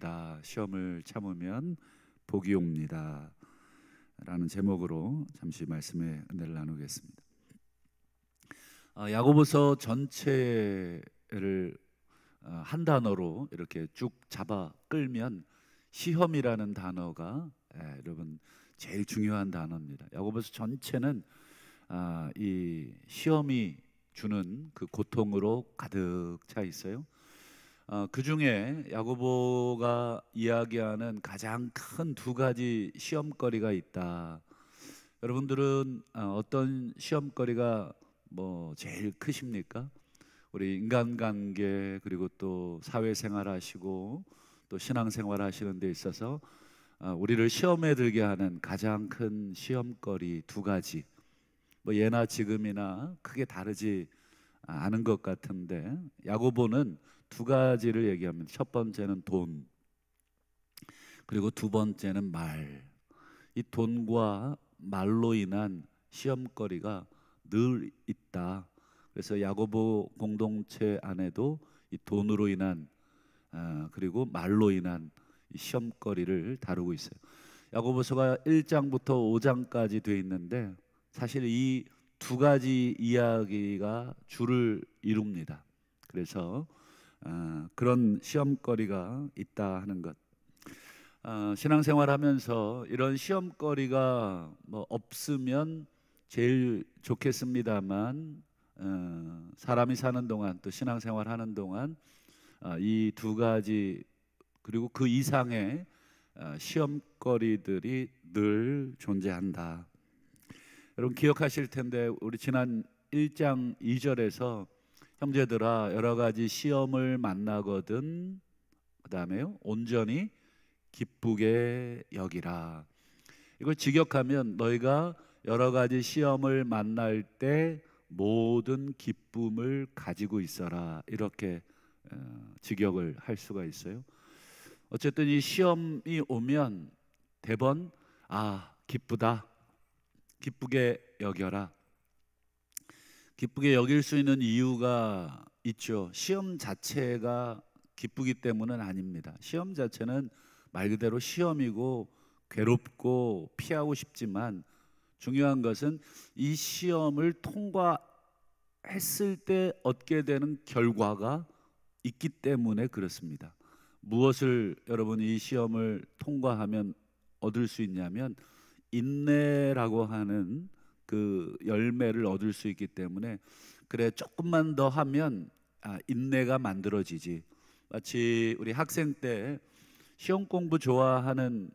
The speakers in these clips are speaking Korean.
옵니다. 시험을 참으면 복이 옵니다. 라는 제목으로 잠시 말씀의 은혜를 나누겠습니다. 야고보서 전체를 한 단어로 이렇게 쭉 잡아 끌면 시험이라는 단어가 여러분 제일 중요한 단어입니다. 야고보서 전체는 이 시험이 주는 그 고통으로 가득 차 있어요. 그 중에 야고보가 이야기하는 가장 큰 두 가지 시험거리가 있다. 여러분들은 어떤 시험거리가 제일 크십니까? 우리 인간관계 그리고 또 사회생활 하시고 또 신앙생활 하시는 데 있어서 우리를 시험에 들게 하는 가장 큰 시험거리 두 가지, 예나 지금이나 크게 다르지 않은 것 같은데 야고보는 두 가지를 얘기합니다. 첫 번째는 돈, 그리고 두 번째는 말. 이 돈과 말로 인한 시험거리가 늘 있다. 그래서 야고보 공동체 안에도 이 돈으로 인한 그리고 말로 인한 이 시험거리를 다루고 있어요. 야고보서가 1장부터 5장까지 돼 있는데 사실 이 두 가지 이야기가 주를 이룹니다. 그래서 그런 시험거리가 있다 하는 것. 신앙생활하면서 이런 시험거리가 없으면 제일 좋겠습니다만 사람이 사는 동안 또 신앙생활하는 동안 이 두 가지 그리고 그 이상의 시험거리들이 늘 존재한다. 여러분 기억하실 텐데 우리 지난 1장 2절에서 형제들아 여러 가지 시험을 만나거든 그 다음에요 온전히 기쁘게 여기라. 이걸 직역하면 너희가 여러 가지 시험을 만날 때 모든 기쁨을 가지고 있어라, 이렇게 직역을 할 수가 있어요. 어쨌든 이 시험이 오면 대번 기쁘다, 기쁘게 여겨라. 기쁘게 여길 수 있는 이유가 있죠. 시험 자체가 기쁘기 때문은 아닙니다. 시험 자체는 말 그대로 시험이고 괴롭고 피하고 싶지만 중요한 것은 이 시험을 통과했을 때 얻게 되는 결과가 있기 때문에 그렇습니다. 무엇을 여러분이 이 시험을 통과하면 얻을 수 있냐면 인내라고 하는 그 열매를 얻을 수 있기 때문에 그래 조금만 더 하면 인내가 만들어지지. 마치 우리 학생 때 시험 공부 좋아하는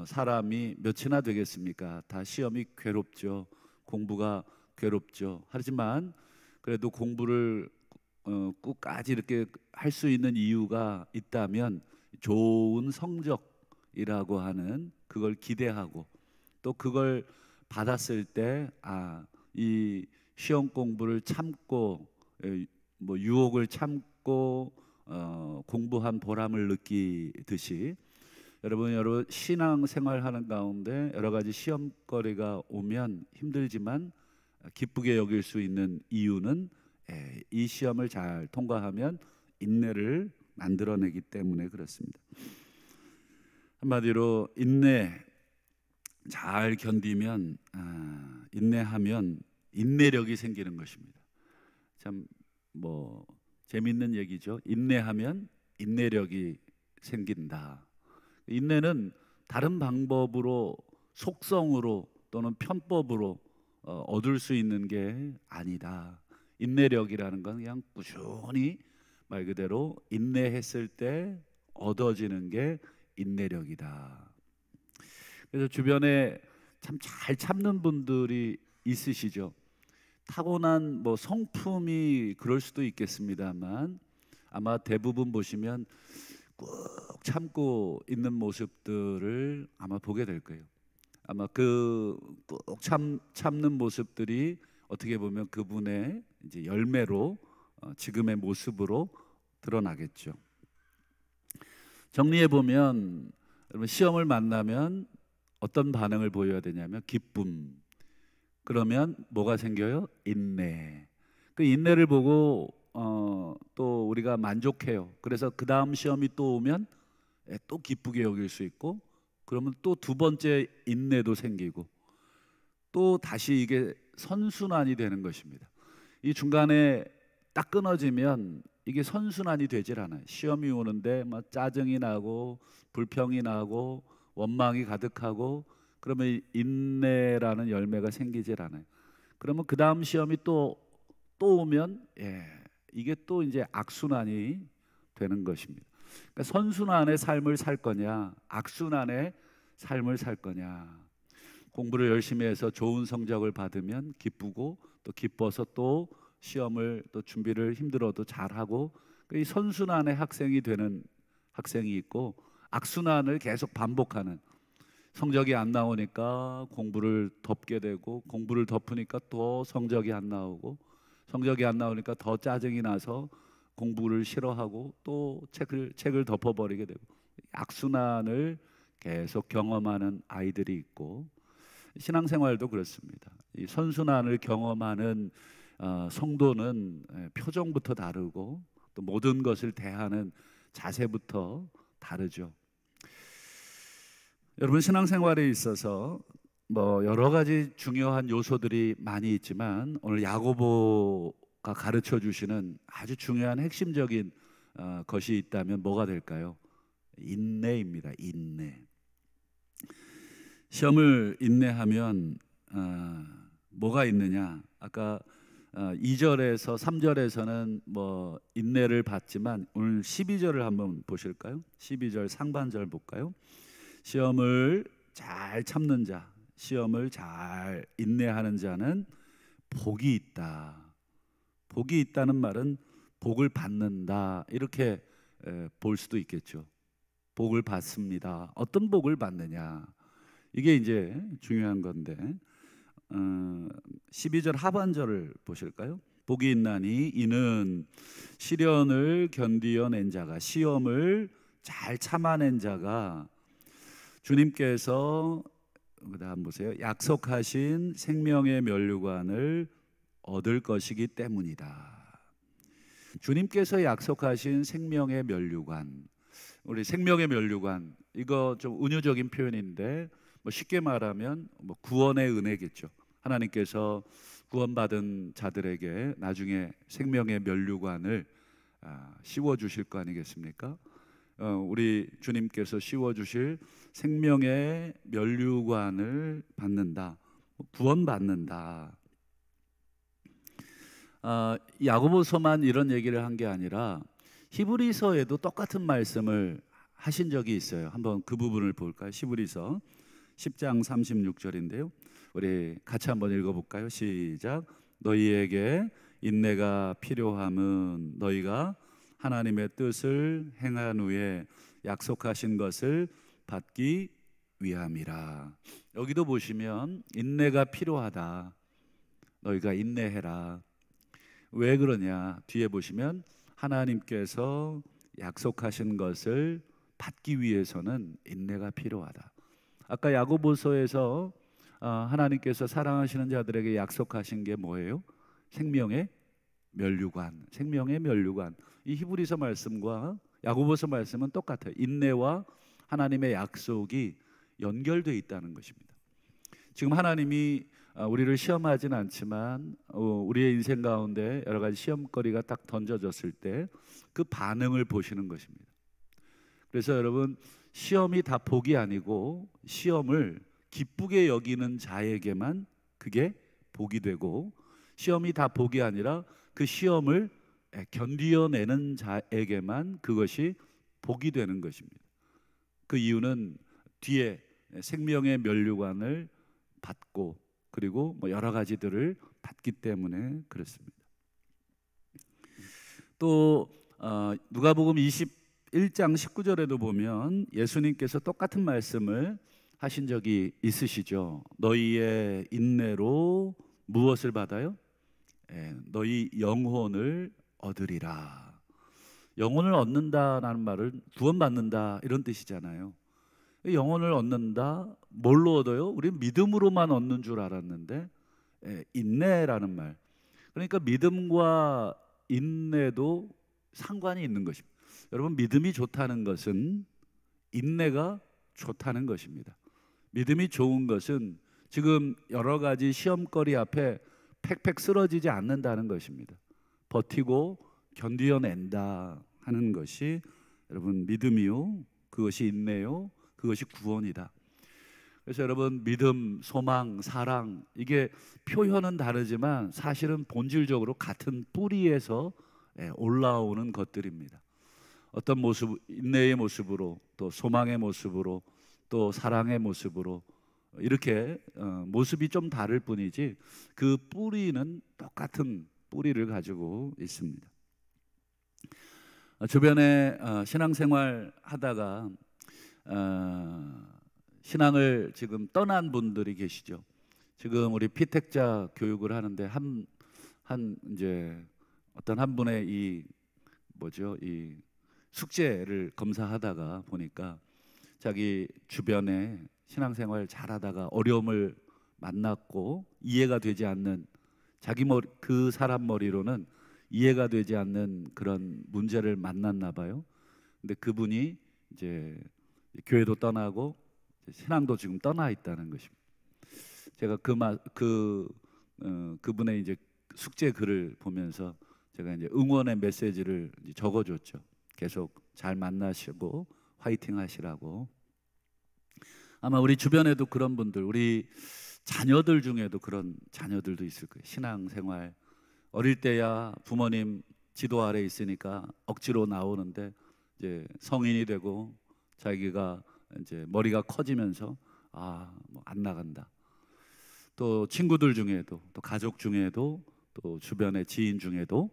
사람이 몇이나 되겠습니까? 다 시험이 괴롭죠. 공부가 괴롭죠. 하지만 그래도 공부를 끝까지 이렇게 할 수 있는 이유가 있다면 좋은 성적이라고 하는 그걸 기대하고 또 그걸 받았을 때 이 시험 공부를 참고 유혹을 참고 공부한 보람을 느끼듯이 여러분 신앙생활 하는 가운데 여러 가지 시험거리가 오면 힘들지만 기쁘게 여길 수 있는 이유는 이 시험을 잘 통과하면 인내를 만들어내기 때문에 그렇습니다. 한마디로 인내 잘 견디면 인내하면 인내력이 생기는 것입니다. 참 재밌는 얘기죠. 인내하면 인내력이 생긴다. 인내는 다른 방법으로 속성으로 또는 편법으로 얻을 수 있는 게 아니다. 인내력이라는 건 그냥 꾸준히 말 그대로 인내했을 때 얻어지는 게 인내력이다. 그래서 주변에 참 잘 참는 분들이 있으시죠. 타고난 성품이 그럴 수도 있겠습니다만 아마 대부분 보시면 꾹 참고 있는 모습들을 아마 보게 될 거예요. 아마 그 꾹 참는 모습들이 어떻게 보면 그분의 이제 열매로 지금의 모습으로 드러나겠죠. 정리해 보면 여러분 시험을 만나면 어떤 반응을 보여야 되냐면 기쁨. 그러면 뭐가 생겨요? 인내. 그 인내를 보고 또 우리가 만족해요. 그래서 그 다음 시험이 또 오면 또 기쁘게 여길 수 있고, 그러면 또 두 번째 인내도 생기고, 또 다시 이게 선순환이 되는 것입니다. 이 중간에 딱 끊어지면 이게 선순환이 되질 않아요. 시험이 오는데 막 짜증이 나고 불평이 나고 원망이 가득하고, 그러면 인내라는 열매가 생기질 않아요. 그러면 그 다음 시험이 또 오면 이게 또 이제 악순환이 되는 것입니다. 그러니까 선순환의 삶을 살 거냐, 악순환의 삶을 살 거냐. 공부를 열심히 해서 좋은 성적을 받으면 기쁘고, 또 기뻐서 또 시험을 또 준비를 힘들어도 잘하고, 이 선순환의 학생이 되는 학생이 있고, 악순환을 계속 반복하는, 성적이 안 나오니까 공부를 덮게 되고, 공부를 덮으니까 또 성적이 안 나오고, 성적이 안 나오니까 더 짜증이 나서 공부를 싫어하고 또 책을 덮어버리게 되고, 악순환을 계속 경험하는 아이들이 있고, 신앙생활도 그렇습니다. 이 선순환을 경험하는 성도는 표정부터 다르고, 또 모든 것을 대하는 자세부터 다르죠. 여러분, 신앙생활에 있어서 뭐 여러 가지 중요한 요소들이 많이 있지만, 오늘 야고보가 가르쳐 주시는 아주 중요한 핵심적인 것이 있다면 뭐가 될까요? 인내입니다. 인내. 시험을 인내하면 뭐가 있느냐? 아까 2절에서 3절에서는 뭐 인내를 받지만, 오늘 12절을 한번 보실까요? 12절 상반절 볼까요? 시험을 잘 참는 자, 시험을 잘 인내하는 자는 복이 있다. 복이 있다는 말은 복을 받는다, 이렇게 볼 수도 있겠죠. 복을 받습니다. 어떤 복을 받느냐, 이게 이제 중요한 건데, 12절 하반절을 보실까요? 복이 있나니 이는 시련을 견디어낸 자가, 시험을 잘 참아낸 자가 주님께서, 그다음 보세요, 약속하신 생명의 면류관을 얻을 것이기 때문이다. 주님께서 약속하신 생명의 면류관, 우리 생명의 면류관, 이거 좀 은유적인 표현인데, 뭐 쉽게 말하면 뭐 구원의 은혜겠죠. 하나님께서 구원받은 자들에게 나중에 생명의 면류관을 씌워 주실 거 아니겠습니까? 우리 주님께서 씌워 주실 생명의 면류관을 받는다, 구원받는다. 야고보서만 이런 얘기를 한 게 아니라 히브리서에도 똑같은 말씀을 하신 적이 있어요. 한번 그 부분을 볼까요? 히브리서 10장 36절인데요. 우리 같이 한번 읽어볼까요? 시작. 너희에게 인내가 필요함은 너희가 하나님의 뜻을 행한 후에 약속하신 것을 받기 위함이라. 여기도 보시면 인내가 필요하다. 너희가 인내해라. 왜 그러냐? 뒤에 보시면 하나님께서 약속하신 것을 받기 위해서는 인내가 필요하다. 아까 야고보서에서 하나님께서 사랑하시는 자들에게 약속하신 게 뭐예요? 생명의 면류관, 생명의 면류관. 이 히브리서 말씀과 야고보서 말씀은 똑같아요. 인내와 하나님의 약속이 연결되어 있다는 것입니다. 지금 하나님이 우리를 시험하진 않지만, 우리의 인생 가운데 여러 가지 시험거리가 딱 던져졌을 때 그 반응을 보시는 것입니다. 그래서 여러분, 시험이 다 복이 아니고 시험을 기쁘게 여기는 자에게만 그게 복이 되고, 시험이 다 복이 아니라 그 시험을 견디어내는 자에게만 그것이 복이 되는 것입니다. 그 이유는 뒤에 생명의 면류관을 받고, 그리고 뭐 여러 가지들을 받기 때문에 그렇습니다. 또 누가복음 21장 19절에도 보면 예수님께서 똑같은 말씀을 하신 적이 있으시죠. 너희의 인내로 무엇을 받아요? 너희 영혼을 얻으리라. 영혼을 얻는다라는 말은 구원받는다, 이런 뜻이잖아요. 영혼을 얻는다, 뭘로 얻어요? 우리는 믿음으로만 얻는 줄 알았는데 인내라는 말, 그러니까 믿음과 인내도 상관이 있는 것입니다. 여러분, 믿음이 좋다는 것은 인내가 좋다는 것입니다. 믿음이 좋은 것은 지금 여러 가지 시험거리 앞에 팩팩 쓰러지지 않는다는 것입니다. 버티고 견디어낸다 하는 것이 여러분 믿음이요, 그것이 인내요, 그것이 구원이다. 그래서 여러분 믿음, 소망, 사랑, 이게 표현은 다르지만 사실은 본질적으로 같은 뿌리에서 올라오는 것들입니다. 어떤 모습, 인내의 모습으로, 또 소망의 모습으로, 또 사랑의 모습으로, 이렇게 모습이 좀 다를 뿐이지 그 뿌리는 똑같은 뿌리를 가지고 있습니다. 주변에 신앙생활 하다가 신앙을 지금 떠난 분들이 계시죠. 지금 우리 피택자 교육을 하는데 이제 어떤 한 분의 이 숙제를 검사하다가 보니까 자기 주변에 신앙생활 잘하다가 어려움을 만났고 이해가 되지 않는, 그 사람 머리로는 이해가 되지 않는 그런 문제를 만났나 봐요. 근데 그분이 이제 교회도 떠나고 신앙도 지금 떠나 있다는 것입니다. 제가 그분의 이제 숙제 글을 보면서 제가 이제 응원의 메시지를 적어줬죠. 계속 잘 만나시고 화이팅 하시라고. 아마 우리 주변에도 그런 분들, 우리 자녀들 중에도 그런 자녀들도 있을 거예요. 신앙생활 어릴 때야 부모님 지도 아래 있으니까 억지로 나오는데 이제 성인이 되고 자기가 이제 머리가 커지면서 뭐 안 나간다. 또 친구들 중에도, 또 가족 중에도, 또 주변의 지인 중에도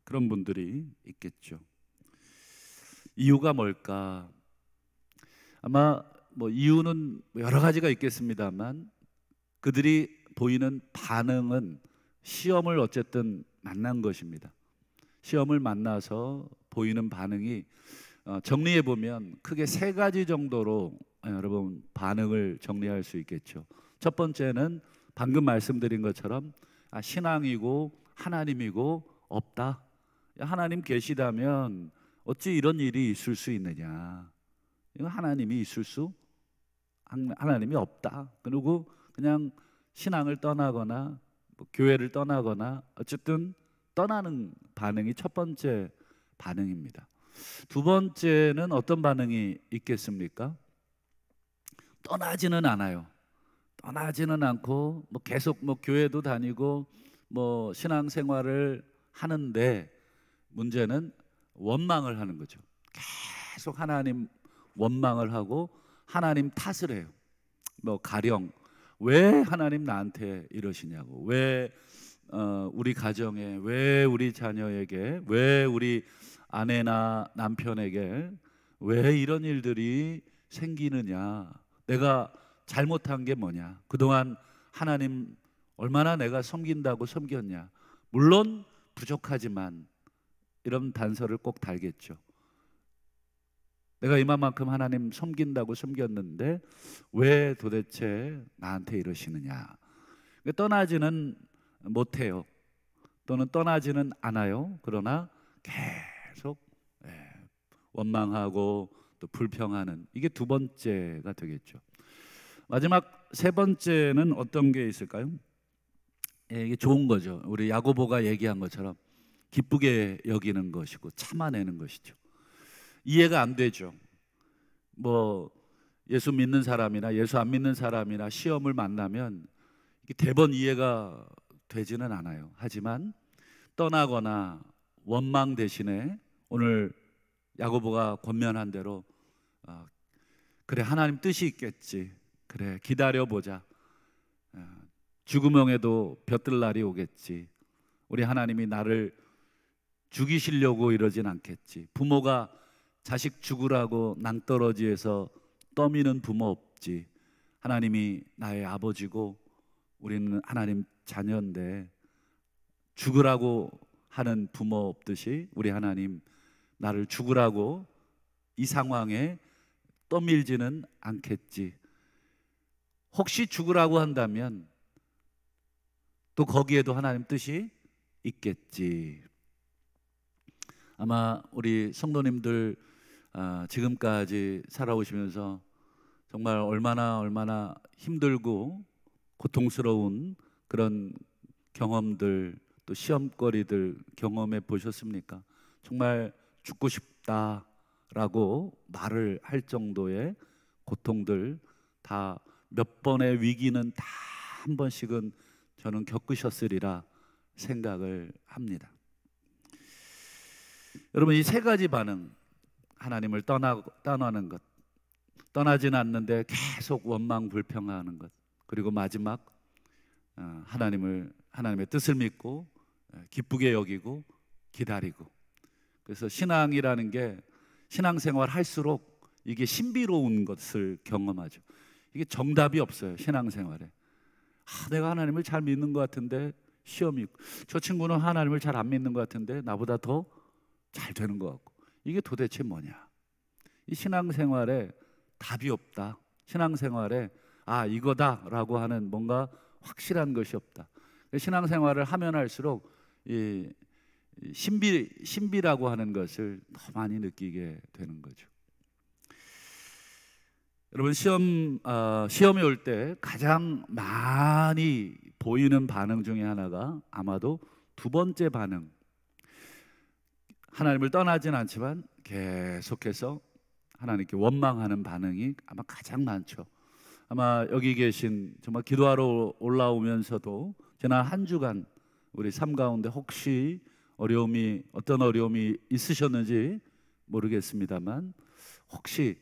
그런 분들이 있겠죠. 이유가 뭘까? 아마 이유는 여러 가지가 있겠습니다만 그들이 보이는 반응은 시험을 어쨌든 만난 것입니다. 시험을 만나서 보이는 반응이 정리해 보면 크게 세 가지 정도로 여러분 반응을 정리할 수 있겠죠. 첫 번째는 방금 말씀드린 것처럼 신앙이고 하나님이고 없다. 하나님 계시다면 어찌 이런 일이 있을 수 있느냐. 하나님이 하나님이 없다. 그리고 그냥 신앙을 떠나거나 교회를 떠나거나 어쨌든 떠나는 반응이 첫 번째 반응입니다. 두 번째는 어떤 반응이 있겠습니까? 떠나지는 않아요. 떠나지는 않고 계속 교회도 다니고 신앙생활을 하는데 문제는 원망을 하는 거죠. 계속 하나님 원망을 하고 하나님 탓을 해요. 가령 왜 하나님 나한테 이러시냐고, 왜 우리 가정에, 왜 우리 자녀에게, 왜 우리 아내나 남편에게 왜 이런 일들이 생기느냐, 내가 잘못한 게 뭐냐, 그동안 하나님 얼마나 내가 섬긴다고 섬겼냐. 물론 부족하지만 이런 단서를 꼭 달겠죠. 내가 이만큼 하나님 섬긴다고 섬겼는데 왜 도대체 나한테 이러시느냐. 떠나지는 못해요. 또는 떠나지는 않아요. 그러나 계속 원망하고 또 불평하는, 이게 두 번째가 되겠죠. 마지막 세 번째는 어떤 게 있을까요? 이게 좋은 거죠. 우리 야고보가 얘기한 것처럼 기쁘게 여기는 것이고 참아내는 것이죠. 이해가 안 되죠. 예수 믿는 사람이나 예수 안 믿는 사람이나 시험을 만나면 이게 대번 이해가 되지는 않아요. 하지만 떠나거나 원망 대신에 오늘 야고보가 권면한 대로 그래, 하나님 뜻이 있겠지. 그래, 기다려보자. 죽음형에도 볕들 날이 오겠지. 우리 하나님이 나를 죽이시려고 이러진 않겠지. 부모가 자식 죽으라고 낭떠러지에서 떠미는 부모 없지. 하나님이 나의 아버지고 우리는 하나님 자녀인데 죽으라고 하는 부모 없듯이 우리 하나님 나를 죽으라고 이 상황에 떠밀지는 않겠지. 혹시 죽으라고 한다면 또 거기에도 하나님 뜻이 있겠지. 아마 우리 성도님들 지금까지 살아오시면서 정말 얼마나 힘들고 고통스러운 그런 경험들, 또 시험거리들 경험해 보셨습니까? 정말 죽고 싶다라고 말을 할 정도의 고통들, 다 몇 번의 위기는 다 한 번씩은 저는 겪으셨으리라 생각을 합니다. 여러분, 이 세 가지 반응, 하나님을 떠나는 것, 떠나지는 않는데 계속 원망 불평하는 것, 그리고 마지막 하나님의 뜻을 믿고 기쁘게 여기고 기다리고. 그래서 신앙이라는 게 신앙생활 할수록 이게 신비로운 것을 경험하죠. 이게 정답이 없어요. 신앙생활에 내가 하나님을 잘 믿는 것 같은데 시험이 있고, 저 친구는 하나님을 잘 안 믿는 것 같은데 나보다 더 잘 되는 것 같고, 이게 도대체 뭐냐? 이 신앙생활에 답이 없다. 신앙생활에 이거다라고 하는 뭔가 확실한 것이 없다. 신앙생활을 하면 할수록 이 신비라고 하는 것을 더 많이 느끼게 되는 거죠. 여러분, 시험이 올 때 가장 많이 보이는 반응 중에 하나가 아마도 두 번째 반응, 하나님을 떠나진 않지만 계속해서 하나님께 원망하는 반응이 아마 가장 많죠. 아마 여기 계신 정말 기도하러 올라오면서도 지난 한 주간 우리 삶 가운데 혹시 어떤 어려움이 있으셨는지 모르겠습니다만, 혹시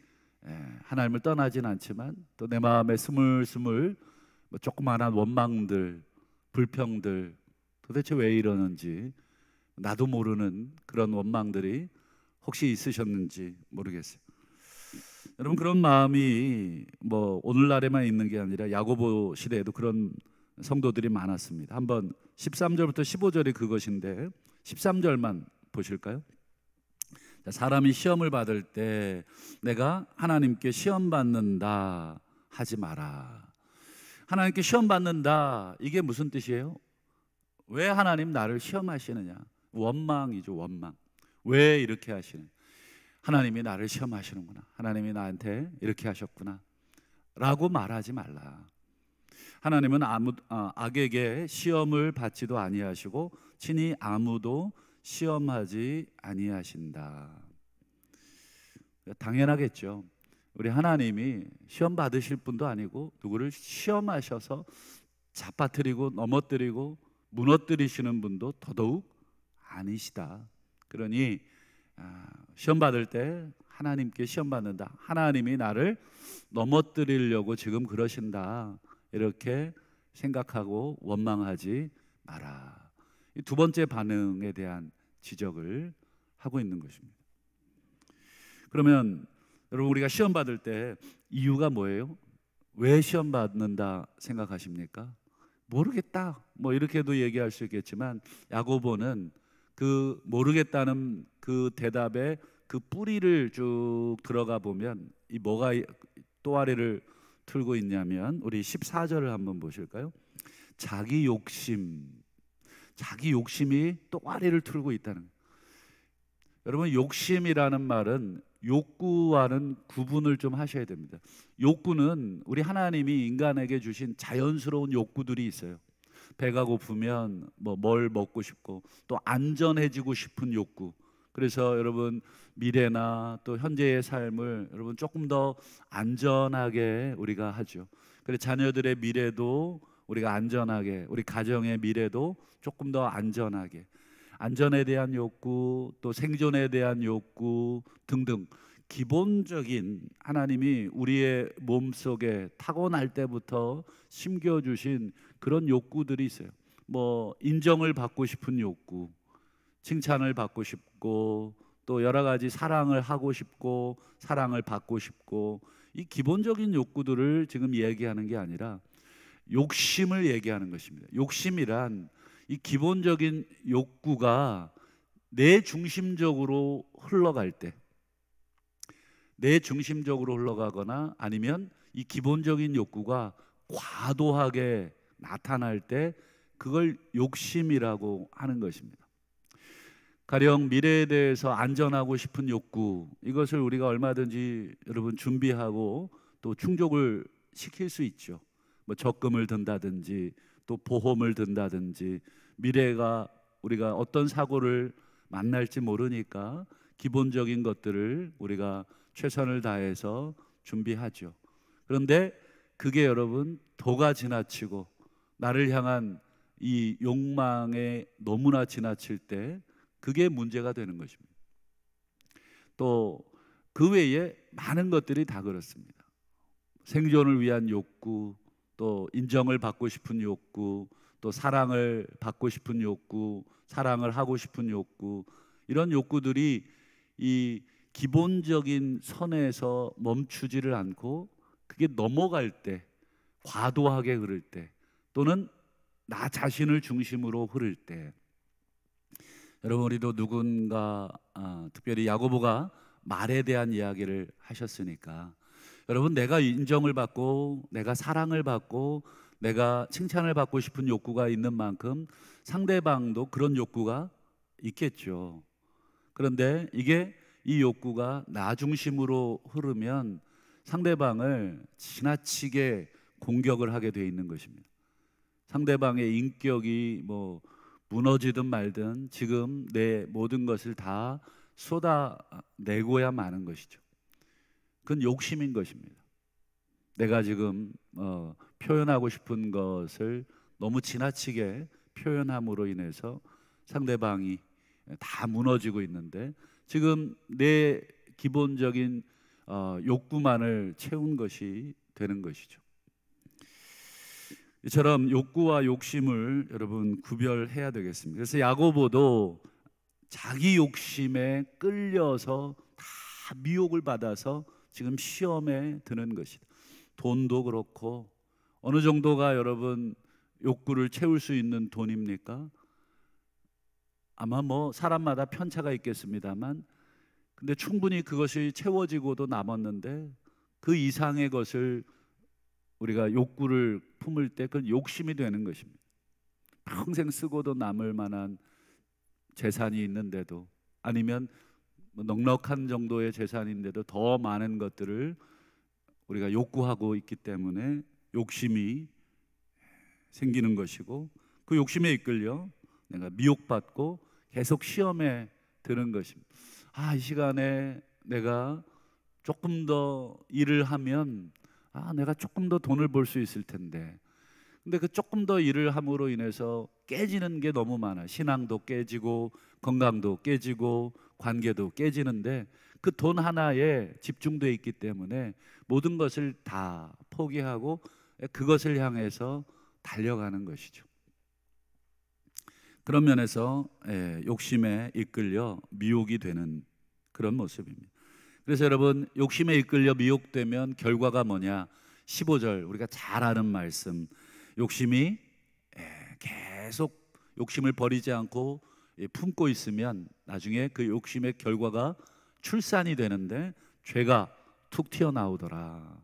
하나님을 떠나진 않지만 또 내 마음에 스물스물 조그마한 원망들, 불평들, 도대체 왜 이러는지 나도 모르는 그런 원망들이 혹시 있으셨는지 모르겠어요. 여러분, 그런 마음이 오늘날에만 있는 게 아니라 야고보 시대에도 그런 성도들이 많았습니다. 한번 13절부터 15절이 그것인데 13절만 보실까요? 사람이 시험을 받을 때 내가 하나님께 시험 받는다 하지 마라. 하나님께 시험 받는다, 이게 무슨 뜻이에요? 왜 하나님 나를 시험하시느냐? 원망이죠, 원망. 왜 이렇게 하시느냐? 하나님이 나를 시험하시는구나, 하나님이 나한테 이렇게 하셨구나 라고 말하지 말라. 하나님은 악에게 시험을 받지도 아니하시고 친히 아무도 시험하지 아니하신다. 당연하겠죠. 우리 하나님이 시험 받으실 분도 아니고 누구를 시험하셔서 잡아뜨리고 넘어뜨리고 무너뜨리시는 분도 더더욱 아니시다. 그러니 시험 받을 때 하나님께 시험 받는다, 하나님이 나를 넘어뜨리려고 지금 그러신다, 이렇게 생각하고 원망하지 마라. 이 두 번째 반응에 대한 지적을 하고 있는 것입니다. 그러면 여러분, 우리가 시험 받을 때 이유가 뭐예요? 왜 시험 받는다 생각하십니까? 모르겠다, 이렇게도 얘기할 수 있겠지만, 야고보는 그 모르겠다는 그 대답에 그 뿌리를 쭉 들어가 보면 이 뭐가 또아리를 틀고 있냐면, 우리 14절을 한번 보실까요? 자기 욕심이 또아리를 틀고 있다는 거예요. 여러분, 욕심이라는 말은 욕구와는 구분을 좀 하셔야 됩니다. 욕구는 우리 하나님이 인간에게 주신 자연스러운 욕구들이 있어요. 배가 고프면 뭘 먹고 싶고, 또 안전해지고 싶은 욕구. 그래서 여러분, 미래나 또 현재의 삶을 여러분 조금 더 안전하게 우리가 하죠. 그래서 자녀들의 미래도 우리가 안전하게, 우리 가정의 미래도 조금 더 안전하게, 안전에 대한 욕구, 또 생존에 대한 욕구 등등 기본적인 하나님이 우리의 몸속에 타고날 때부터 심겨주신 그런 욕구들이 있어요. 인정을 받고 싶은 욕구, 칭찬을 받고 싶고, 또 여러 가지 사랑을 하고 싶고, 사랑을 받고 싶고, 이 기본적인 욕구들을 지금 얘기하는 게 아니라 욕심을 얘기하는 것입니다. 욕심이란 이 기본적인 욕구가 내 중심적으로 흘러갈 때, 내 중심적으로 흘러가거나 아니면 이 기본적인 욕구가 과도하게 나타날 때 그걸 욕심이라고 하는 것입니다. 가령 미래에 대해서 안전하고 싶은 욕구, 이것을 우리가 얼마든지 여러분 준비하고 또 충족을 시킬 수 있죠. 뭐 적금을 든다든지 또 보험을 든다든지, 미래가 우리가 어떤 사고를 만날지 모르니까 기본적인 것들을 우리가 최선을 다해서 준비하죠. 그런데 그게 여러분 도가 지나치고 나를 향한 이 욕망에 너무나 지나칠 때 그게 문제가 되는 것입니다. 또 그 외에 많은 것들이 다 그렇습니다. 생존을 위한 욕구, 또 인정을 받고 싶은 욕구, 또 사랑을 받고 싶은 욕구, 사랑을 하고 싶은 욕구, 이런 욕구들이 이 기본적인 선에서 멈추지를 않고 그게 넘어갈 때, 과도하게 흐를 때, 또는 나 자신을 중심으로 흐를 때, 여러분 우리도 누군가 특별히 야고보가 말에 대한 이야기를 하셨으니까, 여러분 내가 인정을 받고 내가 사랑을 받고 내가 칭찬을 받고 싶은 욕구가 있는 만큼 상대방도 그런 욕구가 있겠죠. 그런데 이 욕구가 나 중심으로 흐르면 상대방을 지나치게 공격을 하게 돼 있는 것입니다. 상대방의 인격이 뭐 무너지든 말든 지금 내 모든 것을 다 쏟아내고야 마는 것이죠. 그건 욕심인 것입니다. 내가 지금 표현하고 싶은 것을 너무 지나치게 표현함으로 인해서 상대방이 다 무너지고 있는데, 지금 내 기본적인 욕구만을 채운 것이 되는 것이죠. 이처럼 욕구와 욕심을 여러분 구별해야 되겠습니다. 그래서 야고보도 자기 욕심에 끌려서 다 미혹을 받아서 지금 시험에 드는 것이다. 돈도 그렇고, 어느 정도가 여러분 욕구를 채울 수 있는 돈입니까? 아마 뭐 사람마다 편차가 있겠습니다만, 근데 충분히 그것이 채워지고도 남았는데 그 이상의 것을 우리가 욕구를 품을 때 그건 욕심이 되는 것입니다. 평생 쓰고도 남을 만한 재산이 있는데도, 아니면 넉넉한 정도의 재산인데도 더 많은 것들을 우리가 욕구하고 있기 때문에 욕심이 생기는 것이고, 그 욕심에 이끌려 내가 미혹받고 계속 시험에 드는 것입니다. 이 시간에 내가 조금 더 일을 하면 내가 조금 더 돈을 벌 수 있을 텐데, 근데 그 조금 더 일을 함으로 인해서 깨지는 게 너무 많아. 신앙도 깨지고 건강도 깨지고 관계도 깨지는데 그 돈 하나에 집중돼 있기 때문에 모든 것을 다 포기하고 그것을 향해서 달려가는 것이죠. 그런 면에서 욕심에 이끌려 미혹이 되는 그런 모습입니다. 그래서 여러분, 욕심에 이끌려 미혹되면 결과가 뭐냐? 15절 우리가 잘 아는 말씀, 욕심이 계속 욕심을 버리지 않고 품고 있으면 나중에 그 욕심의 결과가 출산이 되는데 죄가 툭 튀어나오더라.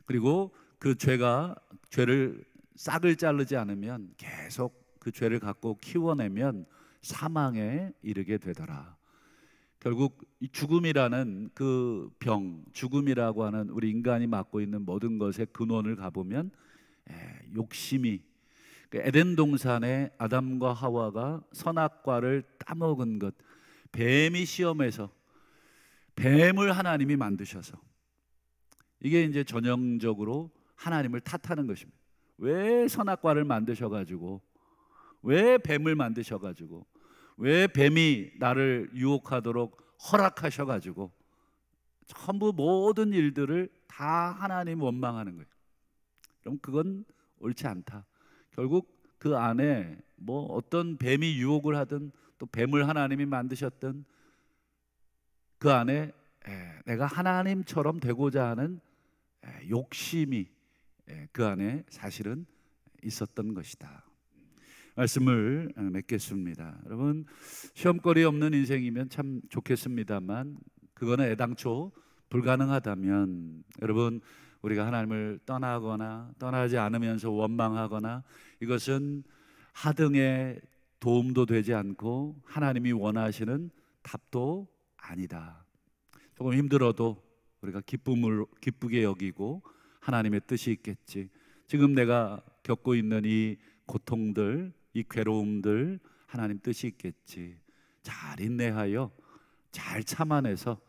그리고 그 죄를 싹을 자르지 않으면 계속 그 죄를 갖고 키워내면 사망에 이르게 되더라. 결국 이 죽음이라는 그 병, 죽음이라고 하는 우리 인간이 맡고 있는 모든 것의 근원을 가보면 욕심이, 에덴 동산에 아담과 하와가 선악과를 따먹은 것, 뱀이 시험해서 뱀을 하나님이 만드셔서, 이게 이제 전형적으로 하나님을 탓하는 것입니다. 왜 선악과를 만드셔가지고, 왜 뱀을 만드셔가지고, 왜 뱀이 나를 유혹하도록 허락하셔가지고, 전부 모든 일들을 다 하나님 원망하는 거예요. 그럼 그건 옳지 않다. 결국 그 안에 뭐 어떤 뱀이 유혹을 하든 또 뱀을 하나님이 만드셨든 그 안에 내가 하나님처럼 되고자 하는 욕심이 그 안에 사실은 있었던 것이다. 말씀을 맺겠습니다. 여러분, 시험거리 없는 인생이면 참 좋겠습니다만 그거는 애당초 불가능하다면, 여러분, 우리가 하나님을 떠나거나 떠나지 않으면서 원망하거나, 이것은 하등의 도움도 되지 않고 하나님이 원하시는 답도 아니다. 조금 힘들어도 우리가 기쁘게 여기고 하나님의 뜻이 있겠지. 지금 내가 겪고 있는 이 고통들, 이 괴로움들 하나님 뜻이 있겠지. 잘 인내하여 잘 참아내서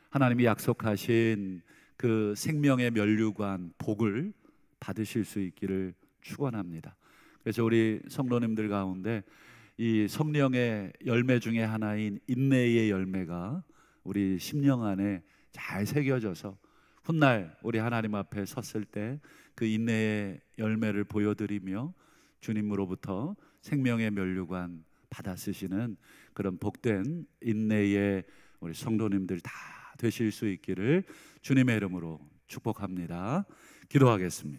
하나님이 약속하신 그 생명의 면류관 복을 받으실 수 있기를 축원합니다. 그래서 우리 성도님들 가운데 이 성령의 열매 중에 하나인 인내의 열매가 우리 심령 안에 잘 새겨져서 훗날 우리 하나님 앞에 섰을 때 그 인내의 열매를 보여드리며 주님으로부터 생명의 면류관 받아 쓰시는 그런 복된 인내의 우리 성도님들 다 되실 수 있기를 주님의 이름으로 축복합니다. 기도하겠습니다.